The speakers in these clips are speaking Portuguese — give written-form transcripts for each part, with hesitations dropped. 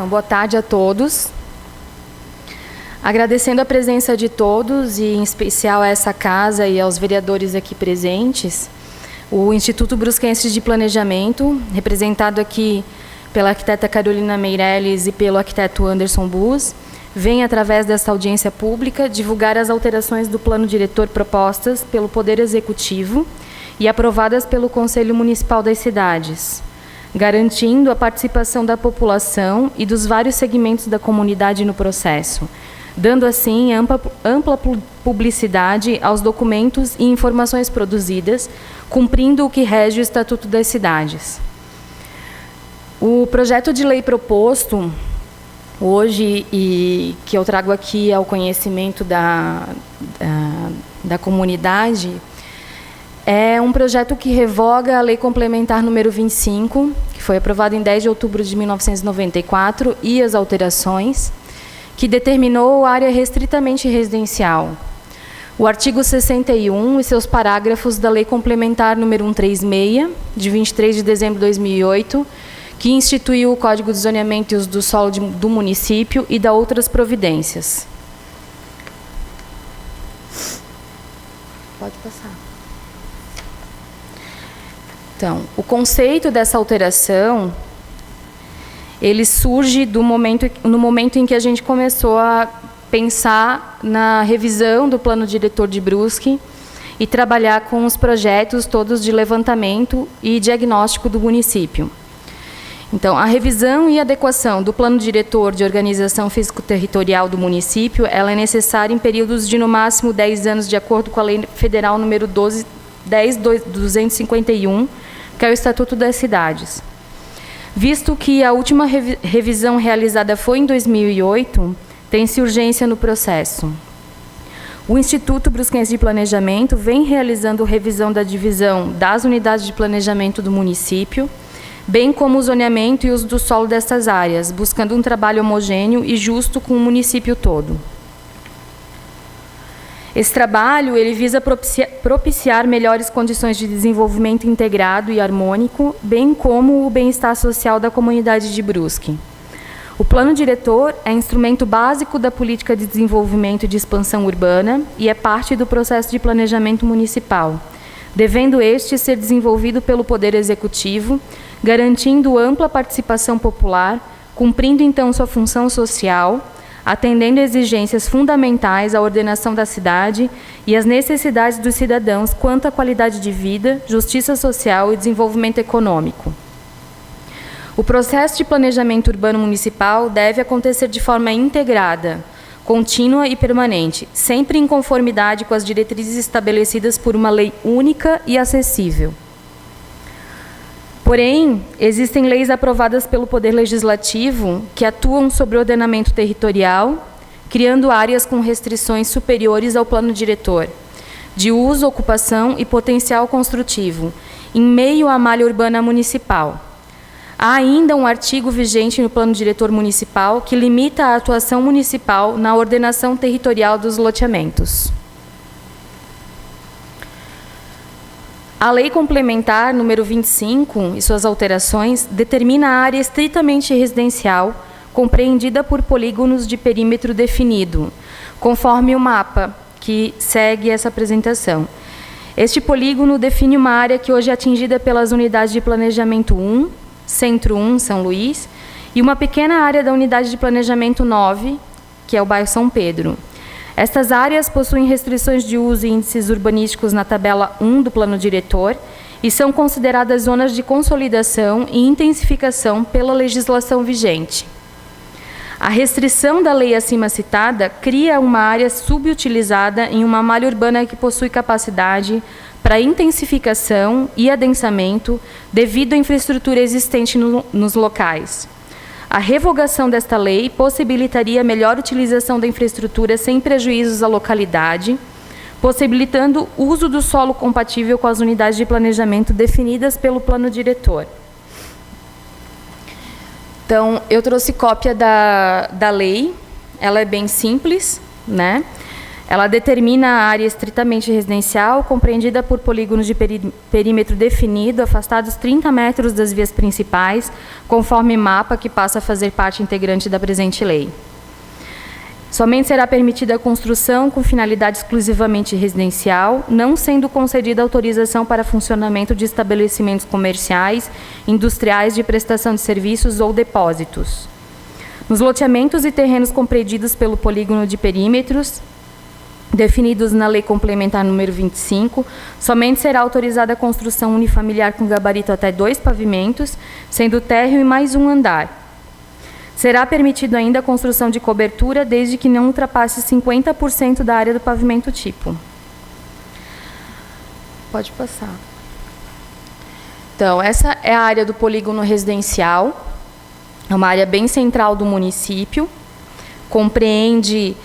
Então, boa tarde a todos. Agradecendo a presença de todos, e em especial a essa casa e aos vereadores aqui presentes, o Instituto Brusquense de Planejamento, representado aqui pela arquiteta Carolina Meirelles e pelo arquiteto Anderson Bus, vem, através desta audiência pública, divulgar as alterações do plano diretor propostas pelo Poder Executivo e aprovadas pelo Conselho Municipal das Cidades, garantindo a participação da população e dos vários segmentos da comunidade no processo, dando assim ampla publicidade aos documentos e informações produzidas, cumprindo o que rege o Estatuto das Cidades. O projeto de lei proposto hoje, e que eu trago aqui ao conhecimento da comunidade, é um projeto que revoga a Lei Complementar número 25, que foi aprovada em 10 de outubro de 1994, e as alterações, que determinou área restritamente residencial. O artigo 61 e seus parágrafos da Lei Complementar número 136, de 23 de dezembro de 2008, que instituiu o Código de Zoneamento e Uso do Solo do município e da outras providências. Pode passar. Então, o conceito dessa alteração, ele surge no momento em que a gente começou a pensar na revisão do plano diretor de Brusque e trabalhar com os projetos todos de levantamento e diagnóstico do município. Então, a revisão e adequação do plano diretor de organização físico-territorial do município, ela é necessária em períodos de, no máximo, 10 anos, de acordo com a Lei Federal número 10.251, que é o Estatuto das Cidades. Visto que a última revisão realizada foi em 2008, tem-se urgência no processo. O Instituto Brusquense de Planejamento vem realizando revisão da divisão das unidades de planejamento do município, bem como o zoneamento e uso do solo destas áreas, buscando um trabalho homogêneo e justo com o município todo. Esse trabalho ele visa propiciar melhores condições de desenvolvimento integrado e harmônico, bem como o bem-estar social da comunidade de Brusque. O plano diretor é instrumento básico da política de desenvolvimento e de expansão urbana e é parte do processo de planejamento municipal, devendo este ser desenvolvido pelo Poder Executivo, garantindo ampla participação popular, cumprindo então sua função social, atendendo exigências fundamentais à ordenação da cidade e às necessidades dos cidadãos quanto à qualidade de vida, justiça social e desenvolvimento econômico. O processo de planejamento urbano municipal deve acontecer de forma integrada, contínua e permanente, sempre em conformidade com as diretrizes estabelecidas por uma lei única e acessível. Porém, existem leis aprovadas pelo Poder Legislativo que atuam sobre o ordenamento territorial, criando áreas com restrições superiores ao plano diretor, de uso, ocupação e potencial construtivo, em meio à malha urbana municipal. Há ainda um artigo vigente no plano diretor municipal que limita a atuação municipal na ordenação territorial dos loteamentos. A Lei Complementar número 25 e suas alterações determina a área estritamente residencial, compreendida por polígonos de perímetro definido, conforme o mapa que segue essa apresentação. Este polígono define uma área que hoje é atingida pelas unidades de planejamento 1, Centro 1, São Luís, e uma pequena área da unidade de planejamento 9, que é o bairro São Pedro. Estas áreas possuem restrições de uso e índices urbanísticos na tabela 1 do plano diretor e são consideradas zonas de consolidação e intensificação pela legislação vigente. A restrição da lei acima citada cria uma área subutilizada em uma malha urbana que possui capacidade para intensificação e adensamento devido à infraestrutura existente nos locais. A revogação desta lei possibilitaria a melhor utilização da infraestrutura sem prejuízos à localidade, possibilitando o uso do solo compatível com as unidades de planejamento definidas pelo plano diretor. Então, eu trouxe cópia da lei, ela é bem simples, né? Ela determina a área estritamente residencial, compreendida por polígonos de perímetro definido, afastados 30 metros das vias principais, conforme mapa que passa a fazer parte integrante da presente lei. Somente será permitida a construção com finalidade exclusivamente residencial, não sendo concedida autorização para funcionamento de estabelecimentos comerciais, industriais, de prestação de serviços ou depósitos. Nos loteamentos e terrenos compreendidos pelo polígono de perímetros, definidos na Lei Complementar número 25, somente será autorizada a construção unifamiliar com gabarito até 2 pavimentos, sendo térreo e mais um andar. Será permitido ainda a construção de cobertura, desde que não ultrapasse 50% da área do pavimento tipo. Pode passar. Então, essa é a área do polígono residencial, é uma área bem central do município, compreende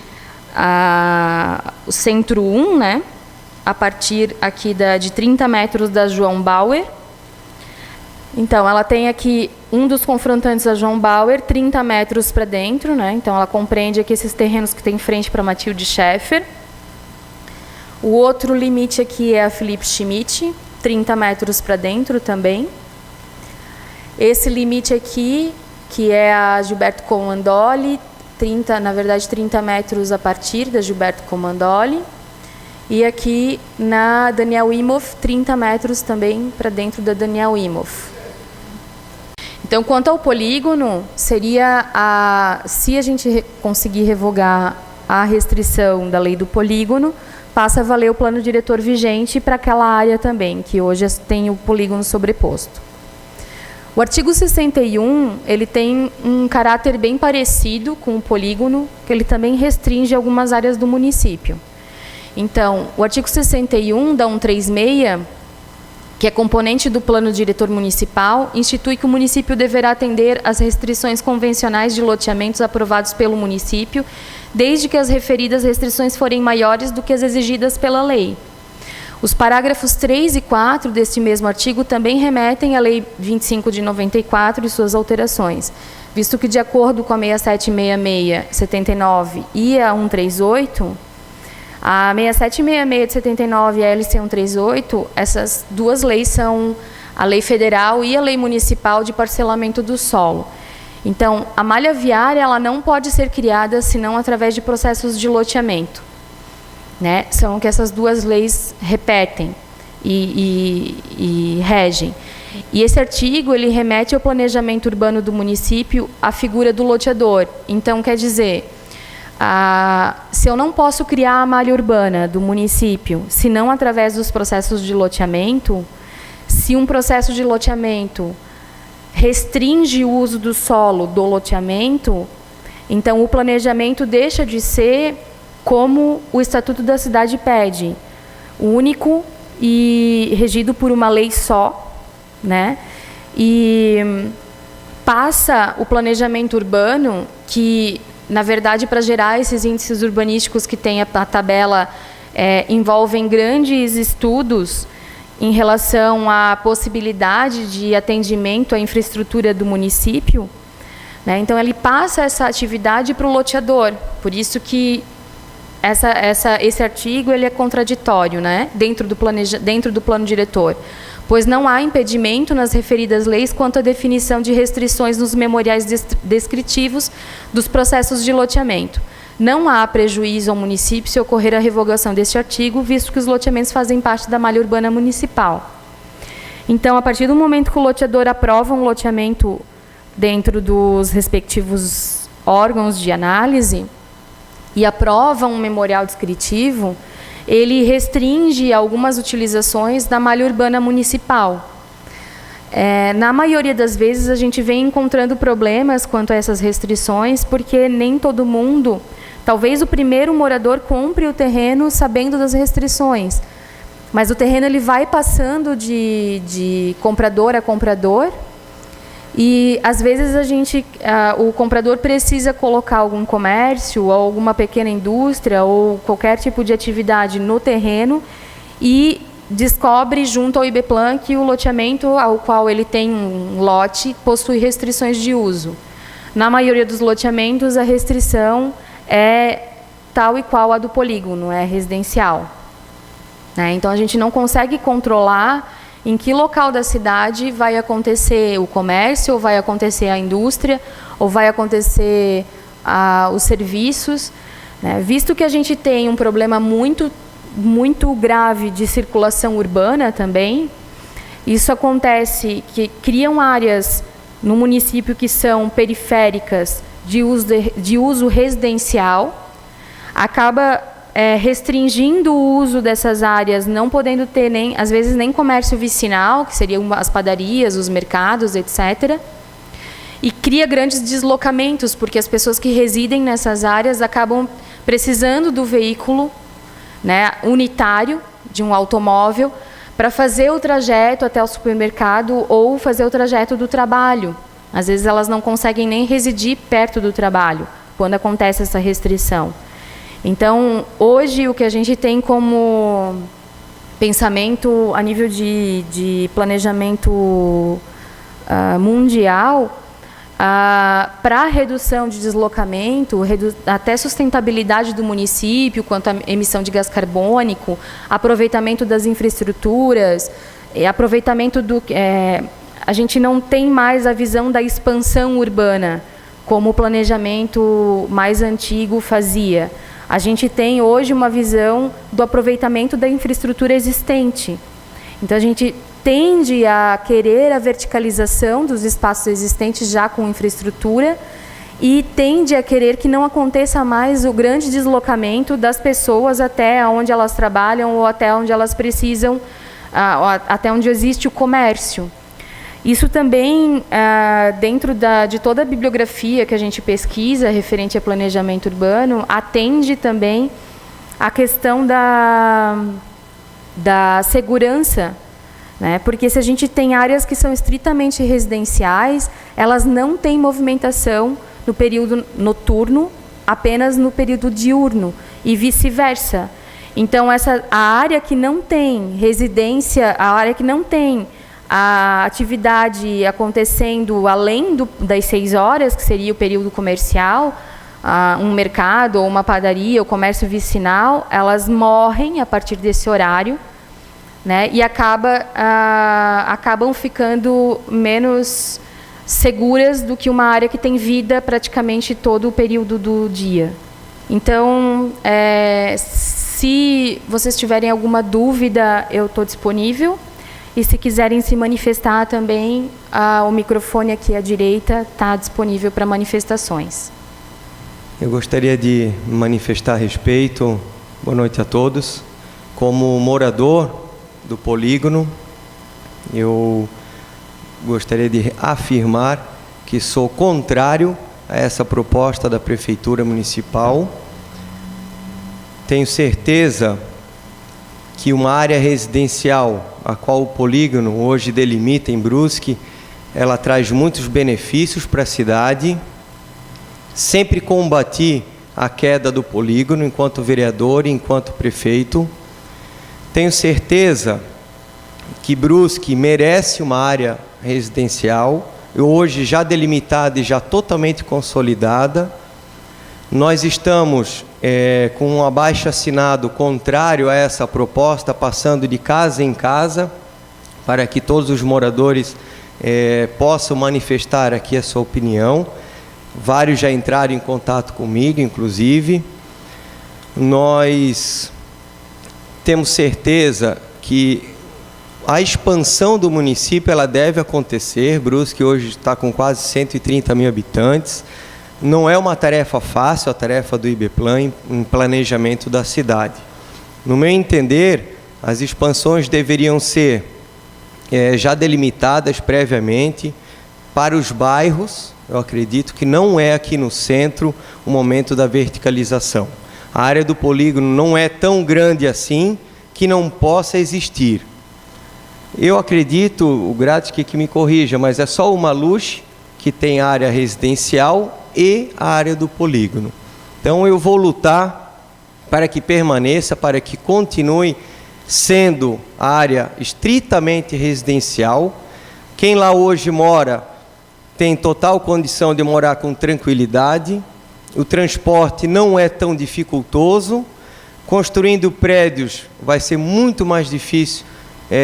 o centro 1, né, a partir aqui de 30 metros da João Bauer. Então, ela tem aqui um dos confrontantes da João Bauer, 30 metros para dentro, né? Então, ela compreende aqui esses terrenos que tem frente para Matilde Schaeffer. O outro limite aqui é a Felipe Schmidt, 30 metros para dentro também. Esse limite aqui, que é a Gilberto Comandoli, 30 metros a partir da Gilberto Comandoli. E aqui na Daniel Imhoff, 30 metros também para dentro da Daniel Imhoff. Então, quanto ao polígono, seria se a gente conseguir revogar a restrição da lei do polígono, passa a valer o plano diretor vigente para aquela área também, que hoje tem o polígono sobreposto. O artigo 61, ele tem um caráter bem parecido com o polígono, que ele também restringe algumas áreas do município. Então, o artigo 61 da 136, que é componente do plano diretor municipal, institui que o município deverá atender às restrições convencionais de loteamentos aprovados pelo município, desde que as referidas restrições forem maiores do que as exigidas pela lei. Os parágrafos 3 e 4 deste mesmo artigo também remetem à Lei 25 de 94 e suas alterações, visto que, de acordo com a 6766/79 e a 138, a 6766 de 79 e a LC 138, essas duas leis são a lei federal e a lei municipal de parcelamento do solo. Então, a malha viária ela não pode ser criada senão através de processos de loteamento, né? São que essas duas leis repetem e regem. E esse artigo ele remete ao planejamento urbano do município, à figura do loteador. Então, quer dizer, se eu não posso criar a malha urbana do município, senão através dos processos de loteamento, se um processo de loteamento restringe o uso do solo do loteamento, então o planejamento deixa de ser como o Estatuto da Cidade pede, único e regido por uma lei só, né? E passa o planejamento urbano que, na verdade, para gerar esses índices urbanísticos que tem a tabela, envolvem grandes estudos em relação à possibilidade de atendimento à infraestrutura do município, né? Então, ele passa essa atividade para o loteador. Por isso que esse artigo ele é contraditório, né? dentro do plano diretor, pois não há impedimento nas referidas leis quanto à definição de restrições nos memoriais descritivos dos processos de loteamento. Não há prejuízo ao município se ocorrer a revogação deste artigo, visto que os loteamentos fazem parte da malha urbana municipal. Então, a partir do momento que o loteador aprova um loteamento dentro dos respectivos órgãos de análise e aprova um memorial descritivo, ele restringe algumas utilizações da malha urbana municipal. Na maioria das vezes, a gente vem encontrando problemas quanto a essas restrições, porque nem todo mundo, talvez o primeiro morador compre o terreno sabendo das restrições, mas o terreno ele vai passando de comprador a comprador, e às vezes o comprador precisa colocar algum comércio, ou alguma pequena indústria, ou qualquer tipo de atividade no terreno, e descobre junto ao IBPLAN que o loteamento ao qual ele tem um lote possui restrições de uso. Na maioria dos loteamentos, a restrição é tal e qual a do polígono, é residencial. Né? Então, a gente não consegue controlar em que local da cidade vai acontecer o comércio, ou vai acontecer a indústria, ou vai acontecer os serviços, né? Visto que a gente tem um problema muito grave de circulação urbana também, isso acontece que criam áreas no município que são periféricas de uso residencial, acaba restringindo o uso dessas áreas, não podendo ter às vezes nem comércio vicinal, que seriam as padarias, os mercados, etc. E cria grandes deslocamentos, porque as pessoas que residem nessas áreas acabam precisando do veículo, né, unitário, de um automóvel, para fazer o trajeto até o supermercado ou fazer o trajeto do trabalho. Às vezes elas não conseguem nem residir perto do trabalho, quando acontece essa restrição. Então, hoje, o que a gente tem como pensamento a nível de planejamento mundial, para a redução de deslocamento, até sustentabilidade do município, quanto à emissão de gás carbônico, aproveitamento das infraestruturas, aproveitamento do... a gente não tem mais a visão da expansão urbana, como o planejamento mais antigo fazia. A gente tem hoje uma visão do aproveitamento da infraestrutura existente. Então, a gente tende a querer a verticalização dos espaços existentes já com infraestrutura e tende a querer que não aconteça mais o grande deslocamento das pessoas até onde elas trabalham ou até onde elas precisam, até onde existe o comércio. Isso também, dentro de toda a bibliografia que a gente pesquisa referente a planejamento urbano, atende também a questão da segurança, né? Porque se a gente tem áreas que são estritamente residenciais, elas não têm movimentação no período noturno, apenas no período diurno, e vice-versa. Então, a área que não tem residência, a área que não tem a atividade acontecendo além das 6 horas, que seria o período comercial, um mercado ou uma padaria, o comércio vicinal, elas morrem a partir desse horário, né? E acabam ficando menos seguras do que uma área que tem vida praticamente todo o período do dia. Então, se vocês tiverem alguma dúvida, eu estou disponível. E se quiserem se manifestar também, o microfone aqui à direita está disponível para manifestações. Eu gostaria de manifestar a respeito, boa noite a todos. Como morador do polígono, eu gostaria de afirmar que sou contrário a essa proposta da Prefeitura Municipal. Tenho certeza que uma área residencial, a qual o polígono hoje delimita em Brusque, ela traz muitos benefícios para a cidade. Sempre combati a queda do polígono enquanto vereador e enquanto prefeito. Tenho certeza que Brusque merece uma área residencial, hoje já delimitada e já totalmente consolidada. Nós estamos com um abaixo-assinado contrário a essa proposta, passando de casa em casa, para que todos os moradores possam manifestar aqui a sua opinião. Vários já entraram em contato comigo, inclusive. Nós temos certeza que a expansão do município ela deve acontecer. Brusque hoje está com quase 130 mil habitantes. Não é uma tarefa fácil, a tarefa do IBPlan em planejamento da cidade. No meu entender, as expansões deveriam ser já delimitadas previamente para os bairros. Eu acredito que não é aqui no centro o momento da verticalização. A área do polígono não é tão grande assim que não possa existir. Eu acredito, o Grátis que me corrija, mas é só uma Luz que tem área residencial e a área do polígono. Então eu vou lutar para que permaneça, para que continue sendo área estritamente residencial. Quem lá hoje mora tem total condição de morar com tranquilidade. o transporte não é tão dificultoso. Construindo prédios vai ser muito mais difícil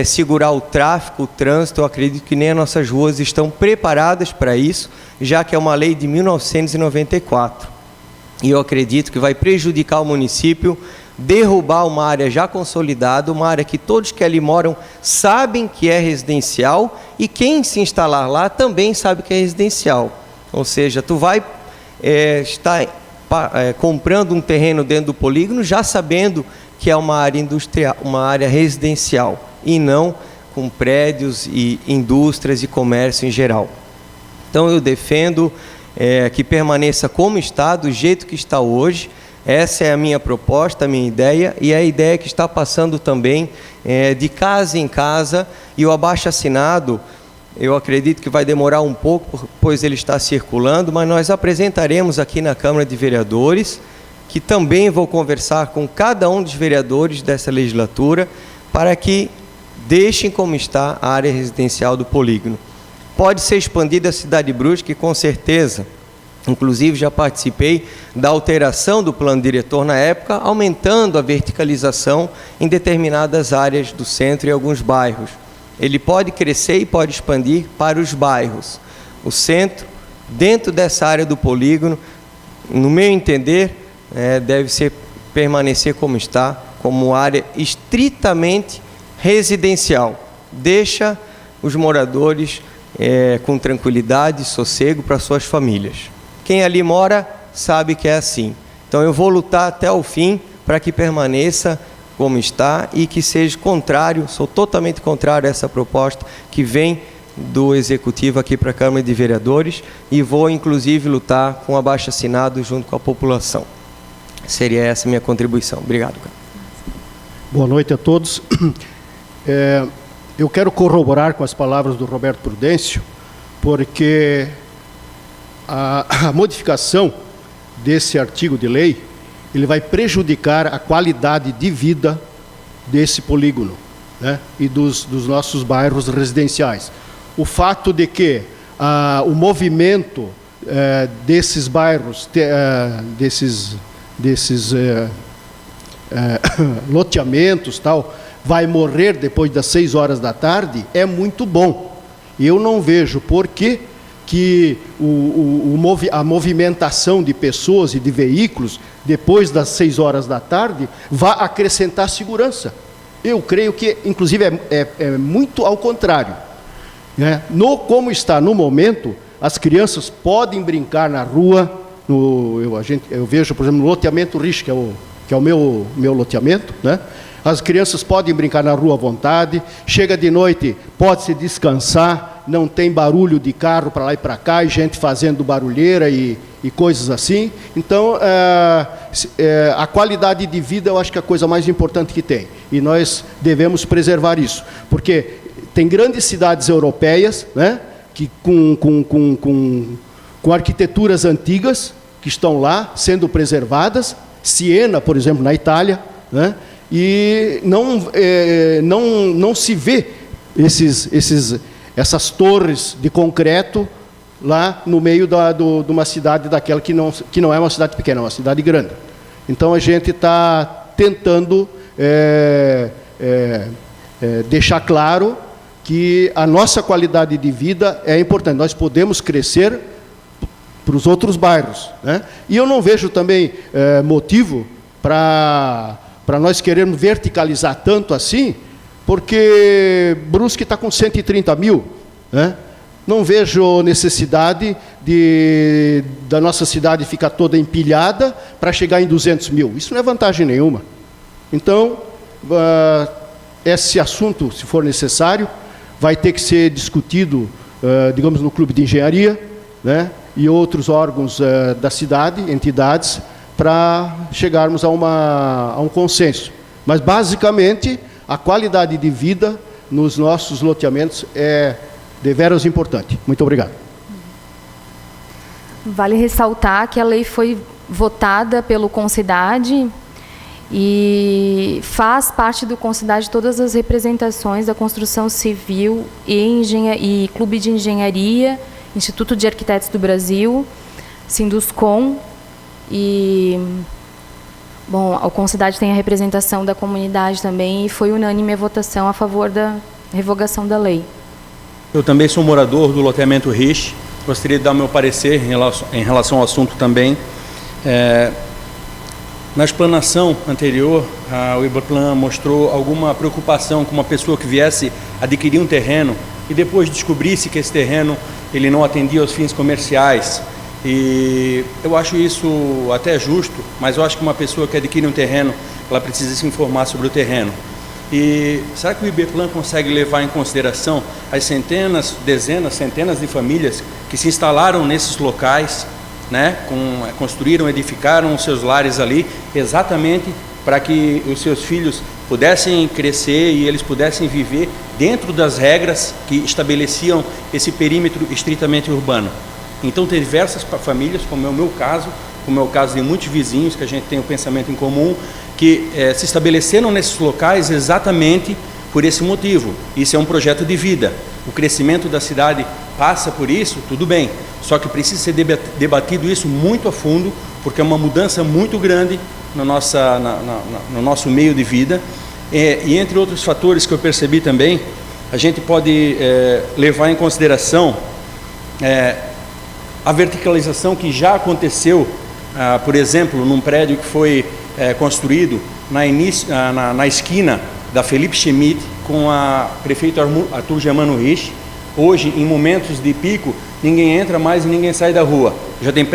segurar o tráfego, o trânsito. Eu acredito que nem as nossas ruas estão preparadas para isso, já que é uma lei de 1994. E eu acredito que vai prejudicar o município, derrubar uma área já consolidada, uma área que todos que ali moram sabem que é residencial, e quem se instalar lá também sabe que é residencial. Ou seja, tu vai estar comprando um terreno dentro do polígono já sabendo que é uma área industrial, uma área residencial, e não com prédios e indústrias e comércio em geral. Então eu defendo que permaneça como está, do jeito que está hoje. Essa é a minha proposta, a minha ideia, e a ideia que está passando também de casa em casa. E o abaixo-assinado, eu acredito que vai demorar um pouco, pois ele está circulando, mas nós apresentaremos aqui na Câmara de Vereadores, que também vou conversar com cada um dos vereadores dessa legislatura, para que deixem como está a área residencial do polígono. Pode ser expandida a Cidade Brusque, que com certeza, inclusive já participei da alteração do plano diretor na época, aumentando a verticalização em determinadas áreas do centro e alguns bairros. Ele pode crescer e pode expandir para os bairros. O centro, dentro dessa área do polígono, no meu entender, deve permanecer como está, como área estritamente residencial. Deixa os moradores com tranquilidade e sossego para suas famílias. Quem ali mora sabe que é assim. Então eu vou lutar até o fim para que permaneça como está e que seja contrário, sou totalmente contrário a essa proposta que vem do Executivo aqui para a Câmara de Vereadores, e vou inclusive lutar com abaixo-assinado junto com a população. Seria essa a minha contribuição. Obrigado, cara. Boa noite a todos. Eu quero corroborar com as palavras do Roberto Prudêncio, porque a modificação desse artigo de lei, ele vai prejudicar a qualidade de vida desse polígono, né, e dos nossos bairros residenciais. O fato de que o movimento desses bairros, desses loteamentos, tal, vai morrer depois das 6 horas da tarde, é muito bom. Eu não vejo por que a movimentação de pessoas e de veículos depois das 6 horas da tarde vá acrescentar segurança. Eu creio que, inclusive, é muito ao contrário, né? Como está no momento, as crianças podem brincar na rua. Eu vejo, por exemplo, no loteamento Rich, que é o meu loteamento, né? As crianças podem brincar na rua à vontade, chega de noite, pode-se descansar, não tem barulho de carro para lá e para cá, e gente fazendo barulheira e coisas assim. Então, a qualidade de vida eu acho que é a coisa mais importante que tem, e nós devemos preservar isso, porque tem grandes cidades europeias, né, que com arquiteturas antigas, que estão lá sendo preservadas. Siena, por exemplo, na Itália, né? E não se vê essas torres de concreto lá no meio de uma cidade daquela que não é uma cidade pequena, é uma cidade grande. Então a gente está tentando deixar claro que a nossa qualidade de vida é importante. Nós podemos crescer para os outros bairros, né? E eu não vejo também motivo para nós querermos verticalizar tanto assim, porque Brusque está com 130 mil, né? Não vejo necessidade da nossa cidade ficar toda empilhada para chegar em 200 mil. Isso não é vantagem nenhuma. Então, esse assunto, se for necessário, vai ter que ser discutido, digamos, no Clube de Engenharia, né, e outros órgãos da cidade, entidades, para chegarmos a um consenso. Mas, basicamente, a qualidade de vida nos nossos loteamentos é deveras importante. Muito obrigado. Vale ressaltar que a lei foi votada pelo Concidade e faz parte do Concidade todas as representações da construção civil e Clube de Engenharia, Instituto de Arquitetos do Brasil, Sinduscom E, bom, a Concidade tem a representação da comunidade também e foi unânime a votação a favor da revogação da lei. Eu também sou morador do loteamento Rich. Gostaria de dar o meu parecer em relação ao assunto também. Na explanação anterior, o IBAPLAN mostrou alguma preocupação com uma pessoa que viesse adquirir um terreno e depois descobrisse que esse terreno ele não atendia aos fins comerciais. E eu acho isso até justo, mas eu acho que uma pessoa que adquire um terreno, ela precisa se informar sobre o terreno. E será que o IBAPLAN consegue levar em consideração as centenas, dezenas, centenas de famílias que se instalaram nesses locais, né, construíram, edificaram os seus lares ali, exatamente para que os seus filhos pudessem crescer e eles pudessem viver dentro das regras que estabeleciam esse perímetro estritamente urbano? Então, tem diversas famílias, como é o meu caso, como é o caso de muitos vizinhos, que a gente tem um pensamento em comum, que se estabeleceram nesses locais exatamente por esse motivo. Isso é um projeto de vida. O crescimento da cidade passa por isso, tudo bem. Só que precisa ser debatido isso muito a fundo, porque é uma mudança muito grande no nosso meio de vida. E entre outros fatores que eu percebi também, a gente pode levar em consideração a verticalização que já aconteceu, por exemplo, num prédio que foi construído na esquina da Felipe Schmidt com a prefeito Arthur Germano Rich. Hoje, em momentos de pico, ninguém entra mais e ninguém sai da rua. Já tem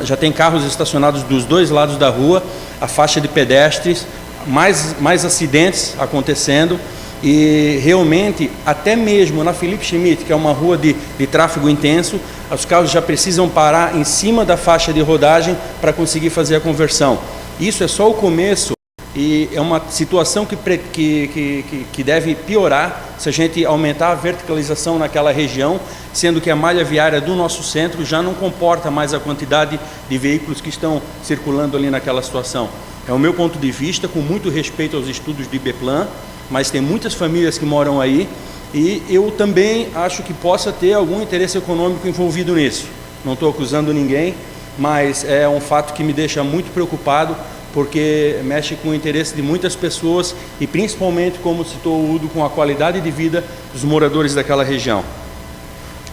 já tem carros estacionados dos dois lados da rua, a faixa de pedestres, mais acidentes acontecendo. E realmente, até mesmo na Felipe Schmidt, que é uma rua de tráfego intenso, os carros já precisam parar em cima da faixa de rodagem para conseguir fazer a conversão. Isso é só o começo e é uma situação que deve piorar se a gente aumentar a verticalização naquela região, sendo que a malha viária do nosso centro já não comporta mais a quantidade de veículos que estão circulando ali naquela situação. É o meu ponto de vista, com muito respeito aos estudos de IBAPLAN, mas tem muitas famílias que moram aí e eu também acho que possa ter algum interesse econômico envolvido nisso. Não estou acusando ninguém, mas é um fato que me deixa muito preocupado, porque mexe com o interesse de muitas pessoas e principalmente, como citou o Udo, com a qualidade de vida dos moradores daquela região.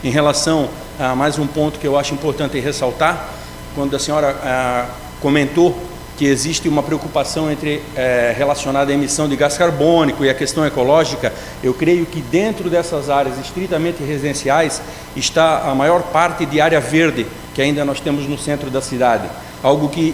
Em relação a mais um ponto que eu acho importante ressaltar, quando a senhora comentou que existe uma preocupação relacionada à emissão de gás carbônico e a questão ecológica, eu creio que dentro dessas áreas estritamente residenciais está a maior parte de área verde que ainda nós temos no centro da cidade, algo que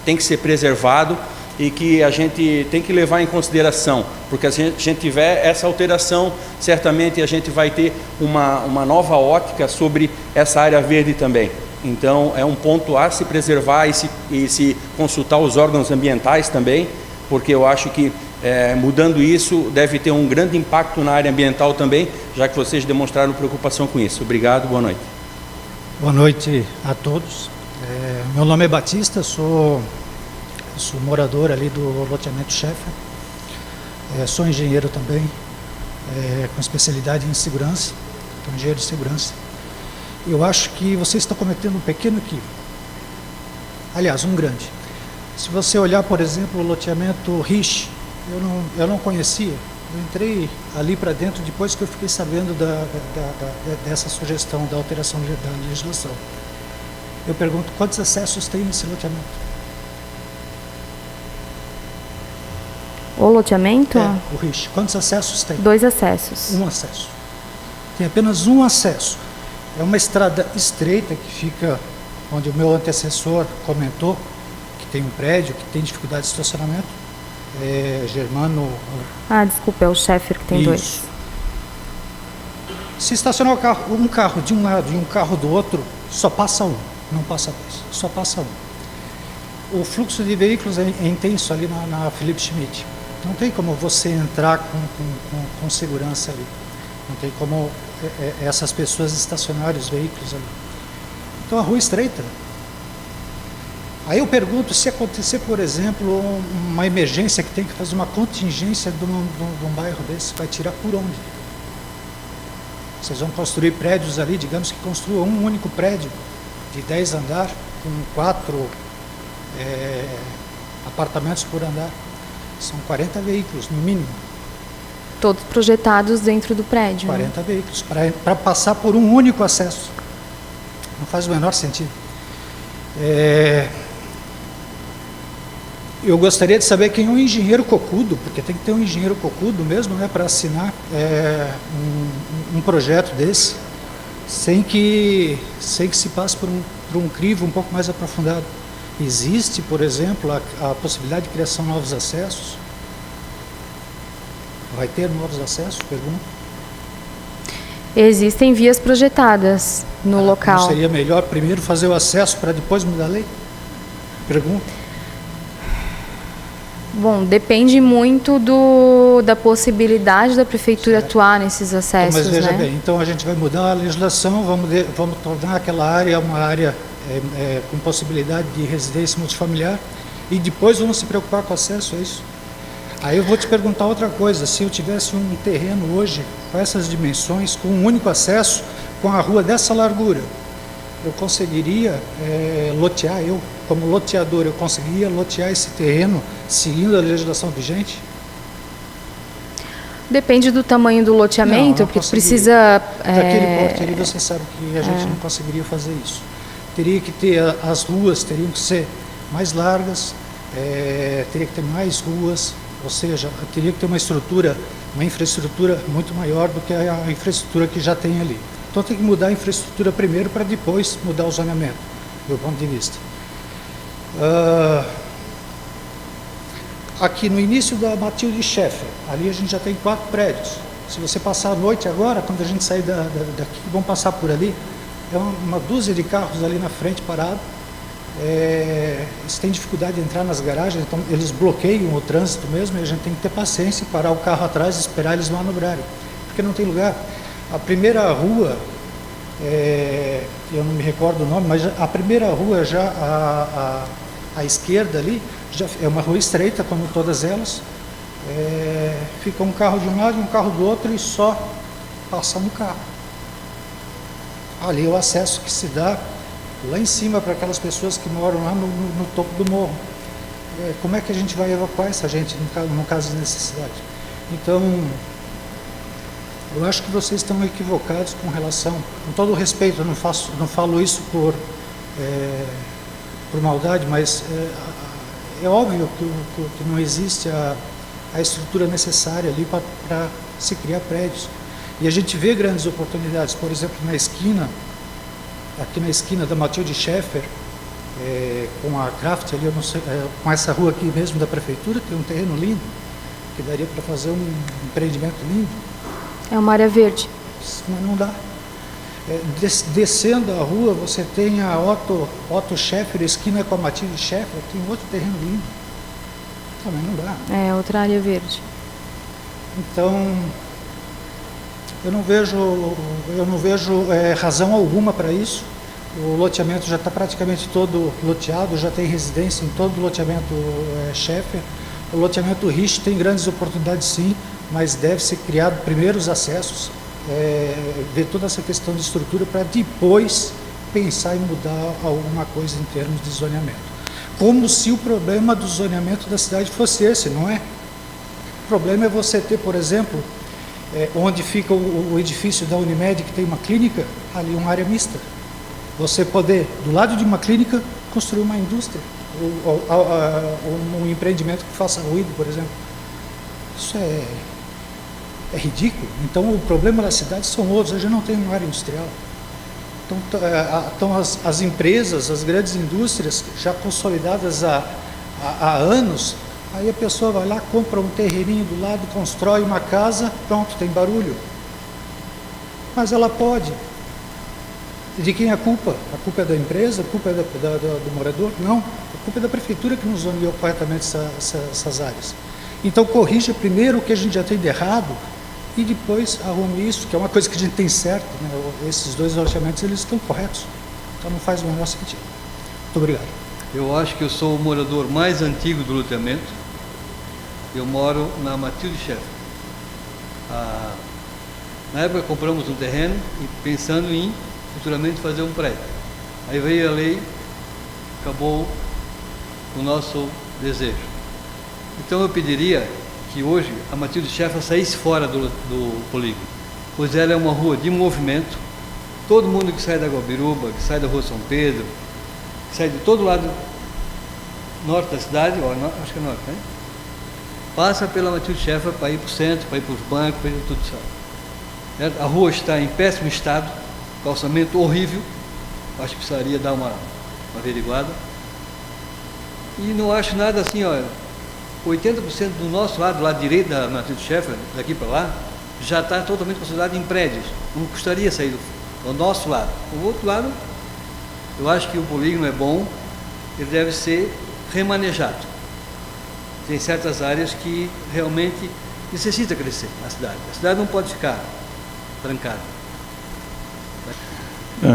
tem que ser preservado e que a gente tem que levar em consideração, porque se a gente tiver essa alteração, certamente a gente vai ter uma nova ótica sobre essa área verde também. Então, é um ponto a se preservar e se consultar os órgãos ambientais também, porque eu acho que mudando isso deve ter um grande impacto na área ambiental também, já que vocês demonstraram preocupação com isso. Obrigado, boa noite. Boa noite a todos. Meu nome é Batista, sou morador ali do loteamento Schaeffer, sou engenheiro também, com especialidade em segurança, sou engenheiro de segurança. Eu acho que vocês estão cometendo um pequeno equívoco, aliás, um grande. Se você olhar, por exemplo, o loteamento Rich, eu não conhecia, eu entrei ali para dentro depois que eu fiquei sabendo dessa sugestão, da alteração da legislação. Eu pergunto, quantos acessos tem nesse loteamento? O loteamento? O Rich. Quantos acessos tem? 2 acessos. Um acesso. Tem apenas um acesso. É uma estrada estreita que fica onde o meu antecessor comentou, que tem um prédio, que tem dificuldade de estacionamento. Germano... desculpa, é o Schaeffer que tem Isso. 2. Se estacionar um carro de um lado e um carro do outro, só passa um, não passa 2, só passa um. O fluxo de veículos é intenso ali na Felipe Schmidt. Não tem como você entrar com segurança ali. Não tem como essas pessoas estacionarem os veículos ali. Então a rua é estreita. Aí eu pergunto, se acontecer, por exemplo, uma emergência que tem que fazer uma contingência de um bairro desse, vai tirar por onde? Vocês vão construir prédios ali, digamos que construam um único prédio de 10 andares, com 4 apartamentos por andar. São 40 veículos, no mínimo. Todos projetados dentro do prédio. 40 veículos, para passar por um único acesso. Não faz o menor sentido. Eu gostaria de saber quem é o engenheiro cocudo, porque tem que ter um engenheiro cocudo mesmo, né, para assinar um projeto desse, sem que se passe por um crivo um pouco mais aprofundado. Existe, por exemplo, a possibilidade de criação de novos acessos? Vai ter novos acessos? Pergunto. Existem vias projetadas no local. Não seria melhor primeiro fazer o acesso para depois mudar a lei? Pergunto. Bom, depende muito da possibilidade da prefeitura atuar nesses acessos, Mas veja né? bem, então a gente vai mudar a legislação, vamos tornar aquela área uma área com possibilidade de residência multifamiliar e depois vamos se preocupar com o acesso a isso. Aí eu vou te perguntar outra coisa, se eu tivesse um terreno hoje com essas dimensões, com um único acesso, com a rua dessa largura, eu conseguiria lotear, eu como loteador, eu conseguiria lotear esse terreno seguindo a legislação vigente? Depende do tamanho do loteamento, Não porque conseguiria. precisa... Daquele porte ali você sabe que a gente não conseguiria fazer isso. Teria que ter, as ruas teriam que ser mais largas, teria que ter mais ruas, ou seja, teria que ter uma infraestrutura muito maior do que a infraestrutura que já tem ali. Então tem que mudar a infraestrutura primeiro para depois mudar o zoneamento, do meu ponto de vista. Aqui no início da Matilde Schaeffer, ali a gente já tem 4 prédios. Se você passar a noite agora, quando a gente sair daqui, vão passar por ali, é uma dúzia de carros ali na frente parado. Eles têm dificuldade de entrar nas garagens, então eles bloqueiam o trânsito mesmo, e a gente tem que ter paciência e parar o carro atrás e esperar eles manobrarem, porque não tem lugar. A primeira rua, eu não me recordo o nome, mas a primeira rua já à esquerda ali, já é uma rua estreita, como todas elas, fica um carro de um lado e um carro do outro e só passa no carro. Ali é o acesso que se dá lá em cima para aquelas pessoas que moram lá no topo do morro. Como é que a gente vai evacuar essa gente no caso de necessidade? Então, eu acho que vocês estão equivocados com relação, com todo o respeito, eu não falo isso por maldade, mas é óbvio que não existe a estrutura necessária ali para se criar prédios. E a gente vê grandes oportunidades, por exemplo, aqui na esquina da Matilde Schaeffer, com a Kraft ali, eu não sei, com essa rua aqui mesmo da prefeitura, tem um terreno lindo, que daria para fazer um empreendimento lindo. É uma área verde. Mas não dá. Descendo a rua, você tem a Otto Schaeffer, esquina com a Matilde Schaeffer, tem outro terreno lindo. Também não dá. É outra área verde. Então, eu não vejo razão alguma para isso. O loteamento já está praticamente todo loteado, já tem residência em todo o loteamento Schaeffer. O loteamento Rich tem grandes oportunidades sim, mas deve ser criado primeiro os acessos, ver toda essa questão de estrutura para depois pensar em mudar alguma coisa em termos de zoneamento. Como se o problema do zoneamento da cidade fosse esse, não é? O problema é você ter, por exemplo, onde fica o edifício da Unimed, que tem uma clínica, ali uma área mista. Você poder, do lado de uma clínica, construir uma indústria, um empreendimento que faça ruído, por exemplo. Isso é ridículo. Então, o problema da cidade são outros. A gente não tem uma área industrial. Então as empresas, as grandes indústrias, já consolidadas há anos, aí a pessoa vai lá, compra um terreninho do lado, constrói uma casa, pronto, tem barulho. Mas ela pode. E de quem é a culpa? A culpa é da empresa? A culpa é do morador? Não. A culpa é da prefeitura que não zoneou corretamente essas áreas. Então corrija primeiro o que a gente já tem de errado e depois arrume isso, que é uma coisa que a gente tem certo, né? Esses dois orçamentos, eles estão corretos. Então não faz o menor sentido. Muito obrigado. Eu acho que eu sou o morador mais antigo do loteamento. Eu moro na Matilde Schaeffer. Na época compramos um terreno e pensando em futuramente fazer um prédio. Aí veio a lei, acabou o nosso desejo. Então eu pediria que hoje a Matilde Schaeffer saísse fora do polígono, pois ela é uma rua de movimento. Todo mundo que sai da Guabiruba, que sai da Rua São Pedro, que sai de todo lado norte da cidade, acho que é norte, né? Passa pela Matilde Schaeffer para ir para o centro, para ir para os bancos, para ir para tudo isso. A rua está em péssimo estado, calçamento horrível, acho que precisaria dar uma averiguada. E não acho nada assim, 80% do nosso lado, do lado direito da Matilde Schaeffer, daqui para lá, já está totalmente considerado em prédios. Não custaria sair do nosso lado. O outro lado, eu acho que o polígono é bom, ele deve ser remanejado. Tem certas áreas que realmente necessita crescer na cidade. A cidade não pode ficar trancada.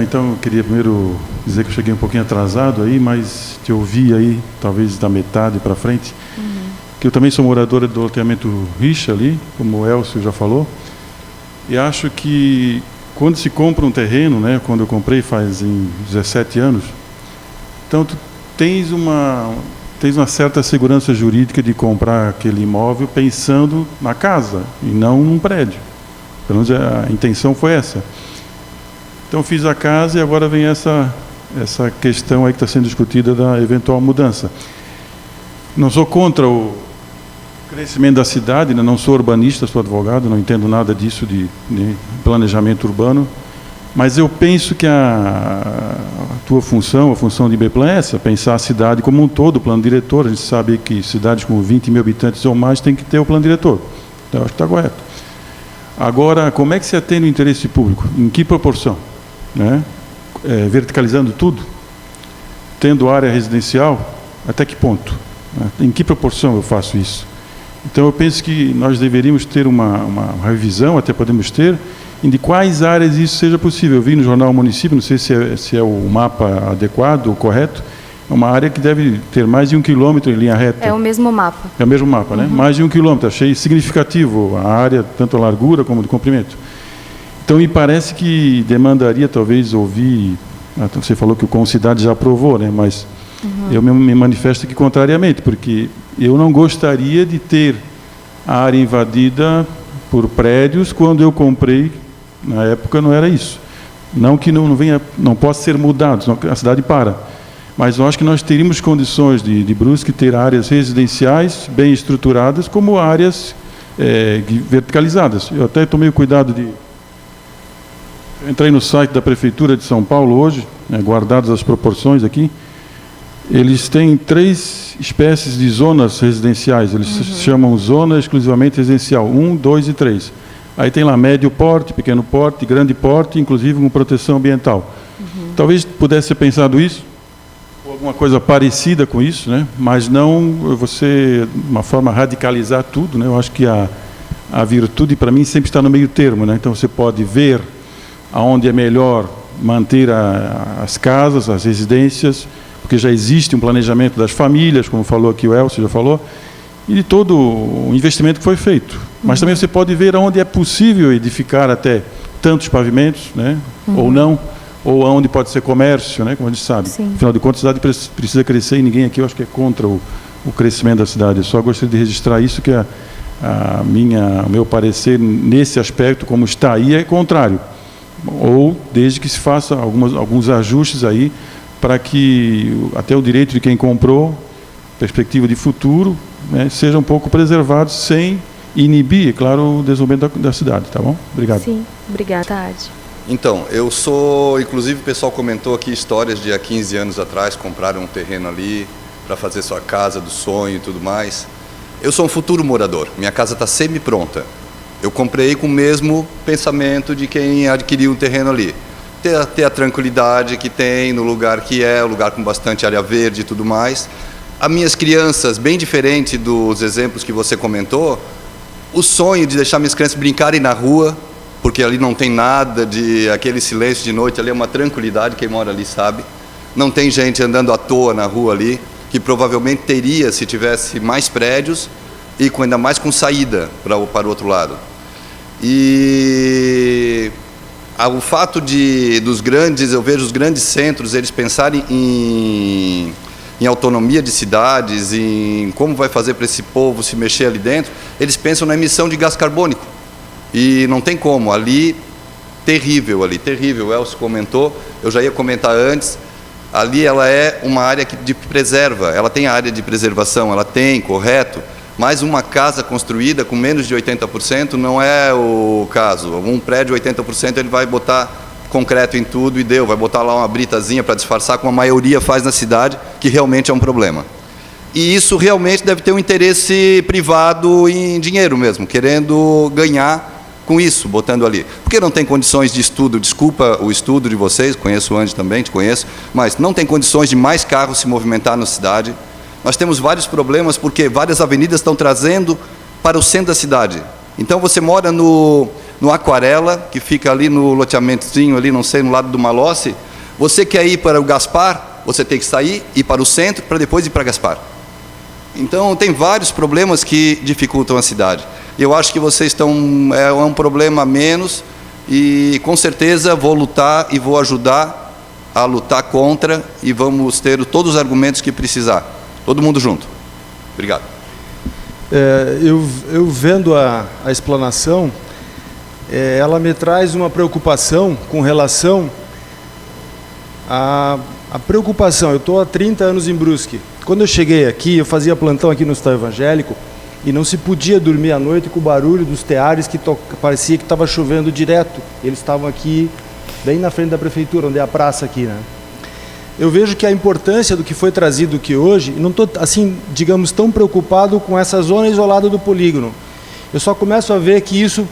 Então, eu queria primeiro dizer que eu cheguei um pouquinho atrasado aí, mas te ouvi aí, talvez da metade para frente, que eu também sou moradora do loteamento Richa ali, como o Elcio já falou, e acho que quando se compra um terreno, né, quando eu comprei faz 17 anos, então tu tens uma certa segurança jurídica de comprar aquele imóvel pensando na casa e não num prédio. Pelo menos a intenção foi essa. Então fiz a casa e agora vem essa questão aí que está sendo discutida da eventual mudança. Não sou contra o crescimento da cidade, né? Não sou urbanista, sou advogado, não entendo nada disso de planejamento urbano, mas eu penso que a tua função, a função de IBPLAN é essa, pensar a cidade como um todo, o plano diretor. A gente sabe que cidades com 20 mil habitantes ou mais tem que ter o plano diretor. Então, eu acho que está correto. Agora, como é que se atende o interesse público? Em que proporção? Né? Verticalizando tudo? Tendo área residencial? Até que ponto? Em que proporção eu faço isso? Então, eu penso que nós deveríamos ter uma revisão, até podemos ter, de quais áreas isso seja possível. Eu vi no Jornal Município, não sei se é o mapa adequado ou correto, é uma área que deve ter mais de 1 quilômetro em linha reta. É o mesmo mapa. É o mesmo mapa, né? Mais de 1 quilômetro, achei significativo a área, tanto a largura como de comprimento. Então, me parece que demandaria, talvez, ouvir... Você falou que o Concidade já aprovou, né? Mas eu me manifesto aqui contrariamente, porque eu não gostaria de ter a área invadida por prédios quando eu comprei. Na época não era isso. Não que não possa ser mudado, senão a cidade para. Mas eu acho que nós teríamos condições de Brusque ter áreas residenciais bem estruturadas, como áreas verticalizadas. Eu até tomei o cuidado de... Eu entrei no site da Prefeitura de São Paulo hoje, guardadas as proporções aqui. Eles têm 3 espécies de zonas residenciais. Eles chamam zona exclusivamente residencial, 1, 2 e 3. Aí tem lá médio porte, pequeno porte, grande porte, inclusive com proteção ambiental. Talvez pudesse ser pensado isso, ou alguma coisa parecida com isso, né? Mas não você, uma forma radicalizar tudo, né? Eu acho que a virtude, para mim, sempre está no meio termo, né? Então você pode ver aonde é melhor manter as casas, as residências, porque já existe um planejamento das famílias, como falou aqui o Elcio, já falou, e de todo o investimento que foi feito. Mas também você pode ver onde é possível edificar até tantos pavimentos, né? Ou não, ou onde pode ser comércio, né? Como a gente sabe. Sim. Afinal de contas, a cidade precisa crescer e ninguém aqui, eu acho que é contra o crescimento da cidade. Eu só gostaria de registrar isso, que o meu parecer nesse aspecto, como está aí, é contrário. Ou desde que se faça alguns ajustes aí, para que até o direito de quem comprou, perspectiva de futuro, né, seja um pouco preservado, sem inibir, é claro, o desenvolvimento da cidade, tá bom? Obrigado. Sim, obrigada. Tarde. Então, eu sou, inclusive o pessoal comentou aqui histórias de há 15 anos atrás, compraram um terreno ali para fazer sua casa do sonho e tudo mais. Eu sou um futuro morador, minha casa está semi-pronta. Eu comprei com o mesmo pensamento de quem adquiriu um terreno ali. Ter a tranquilidade que tem no lugar que é, um lugar com bastante área verde e tudo mais. As minhas crianças, bem diferente dos exemplos que você comentou, o sonho de deixar minhas crianças brincarem na rua, porque ali não tem nada aquele silêncio de noite, ali é uma tranquilidade, quem mora ali sabe. Não tem gente andando à toa na rua ali, que provavelmente teria se tivesse mais prédios e ainda mais com saída para o outro lado. E o fato dos grandes, eu vejo os grandes centros, eles pensarem em em autonomia de cidades, em como vai fazer para esse povo se mexer ali dentro, eles pensam na emissão de gás carbônico. E não tem como, ali, terrível, o Elcio comentou, eu já ia comentar antes, ali ela é uma área de preserva, ela tem a área de preservação, ela tem, correto, mas uma casa construída com menos de 80% não é o caso. Um prédio, 80%, ele vai botar concreto em tudo e deu, vai botar lá uma britazinha para disfarçar, como a maioria faz na cidade, que realmente é um problema. E isso realmente deve ter um interesse privado em dinheiro mesmo, querendo ganhar com isso, botando ali. Porque não tem condições de estudo, desculpa o estudo de vocês, conheço o Andy também, te conheço, mas não tem condições de mais carros se movimentar na cidade. Nós temos vários problemas porque várias avenidas estão trazendo para o centro da cidade. Então você mora no Aquarela, que fica ali no loteamentozinho, ali, não sei, no lado do Malossi, você quer ir para o Gaspar, você tem que sair, ir para o centro, para depois ir para Gaspar. Então tem vários problemas que dificultam a cidade. Eu acho que vocês estão, é um problema a menos, e com certeza vou lutar e vou ajudar a lutar contra, e vamos ter todos os argumentos que precisar. Todo mundo junto. Obrigado. Eu vendo a explanação, ela me traz uma preocupação com relação à preocupação. Eu estou há 30 anos em Brusque. Quando eu cheguei aqui, eu fazia plantão aqui no Hospital Evangélico, e não se podia dormir à noite com o barulho dos teares que parecia que estava chovendo direto. Eles estavam aqui, bem na frente da prefeitura, onde é a praça aqui, né? Eu vejo que a importância do que foi trazido aqui hoje, e não estou, assim, digamos, tão preocupado com essa zona isolada do polígono. Eu só começo a ver que isso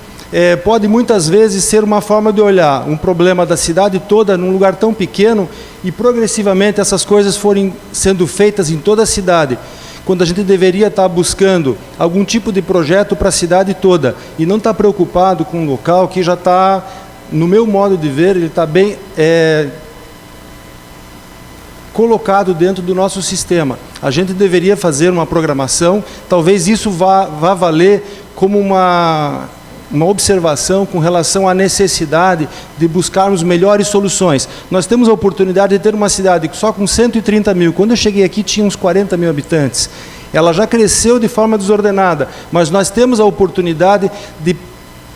pode muitas vezes ser uma forma de olhar um problema da cidade toda num lugar tão pequeno, e progressivamente essas coisas forem sendo feitas em toda a cidade, quando a gente deveria estar buscando algum tipo de projeto para a cidade toda, e não estar preocupado com um local que já está, no meu modo de ver, ele está bem colocado dentro do nosso sistema. A gente deveria fazer uma programação, talvez isso vá valer como uma observação com relação à necessidade de buscarmos melhores soluções. Nós temos a oportunidade de ter uma cidade só com 130 mil. Quando eu cheguei aqui tinha uns 40 mil habitantes. Ela já cresceu de forma desordenada, mas nós temos a oportunidade de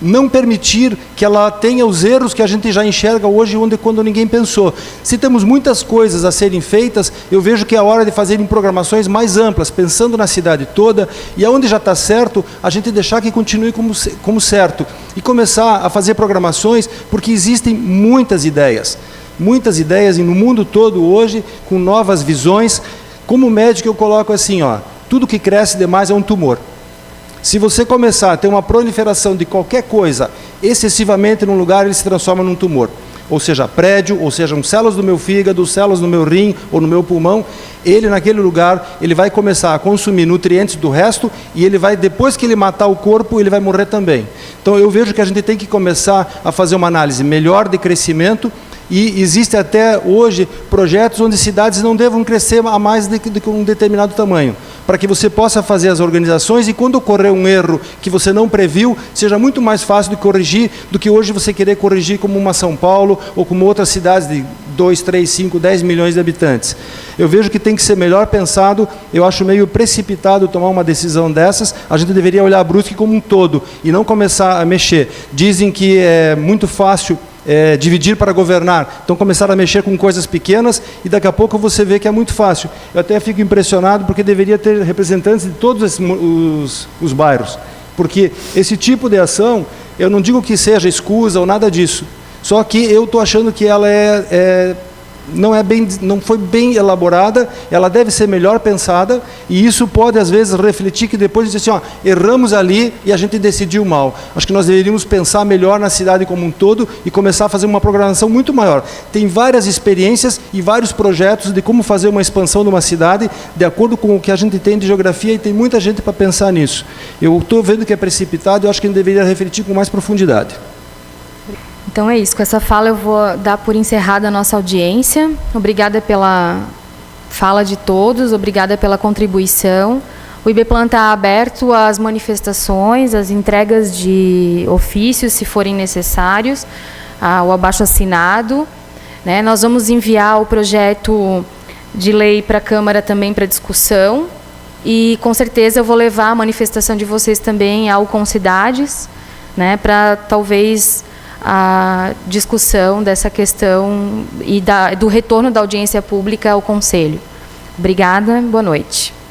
não permitir que ela tenha os erros que a gente já enxerga hoje, quando ninguém pensou. Se temos muitas coisas a serem feitas, eu vejo que é a hora de fazerem programações mais amplas, pensando na cidade toda, e aonde já está certo, a gente deixar que continue como certo, e começar a fazer programações, porque existem muitas ideias e no mundo todo hoje, com novas visões. Como médico eu coloco assim, tudo que cresce demais é um tumor. Se você começar a ter uma proliferação de qualquer coisa excessivamente num lugar, ele se transforma num tumor. Ou seja, prédio, ou sejam células do meu fígado, células no meu rim ou no meu pulmão, ele naquele lugar, ele vai começar a consumir nutrientes do resto, e ele vai, depois que ele matar o corpo, ele vai morrer também. Então eu vejo que a gente tem que começar a fazer uma análise melhor de crescimento, e existe até hoje projetos onde cidades não devam crescer a mais do que um determinado tamanho, para que você possa fazer as organizações, e quando ocorrer um erro que você não previu, seja muito mais fácil de corrigir do que hoje você querer corrigir como uma São Paulo ou como outras cidades de 2, 3, 5, 10 milhões de habitantes. Eu vejo que tem que ser melhor pensado. Eu acho meio precipitado tomar uma decisão dessas. A gente deveria olhar a Brusque como um todo e não começar a mexer. Dizem que é muito fácil dividir para governar, então começaram a mexer com coisas pequenas, e daqui a pouco você vê que é muito fácil. Eu até fico impressionado, porque deveria ter representantes de todos os bairros, porque esse tipo de ação, eu não digo que seja escusa ou nada disso, só que eu estou achando que ela não foi bem elaborada, ela deve ser melhor pensada, e isso pode às vezes refletir que depois dizer assim, erramos ali e a gente decidiu mal. Acho que nós deveríamos pensar melhor na cidade como um todo e começar a fazer uma programação muito maior. Tem várias experiências e vários projetos de como fazer uma expansão de uma cidade de acordo com o que a gente tem de geografia, e tem muita gente para pensar nisso. Eu estou vendo que é precipitado, e eu acho que a gente deveria refletir com mais profundidade. Então é isso, com essa fala eu vou dar por encerrada a nossa audiência. Obrigada pela fala de todos, obrigada pela contribuição. O IBPLAN está aberto às manifestações, às entregas de ofícios, se forem necessários, ao abaixo-assinado. Nós vamos enviar o projeto de lei para a Câmara também para discussão. E, com certeza, eu vou levar a manifestação de vocês também ao Concidades, né, para, talvez, a discussão dessa questão e do retorno da audiência pública ao Conselho. Obrigada, boa noite.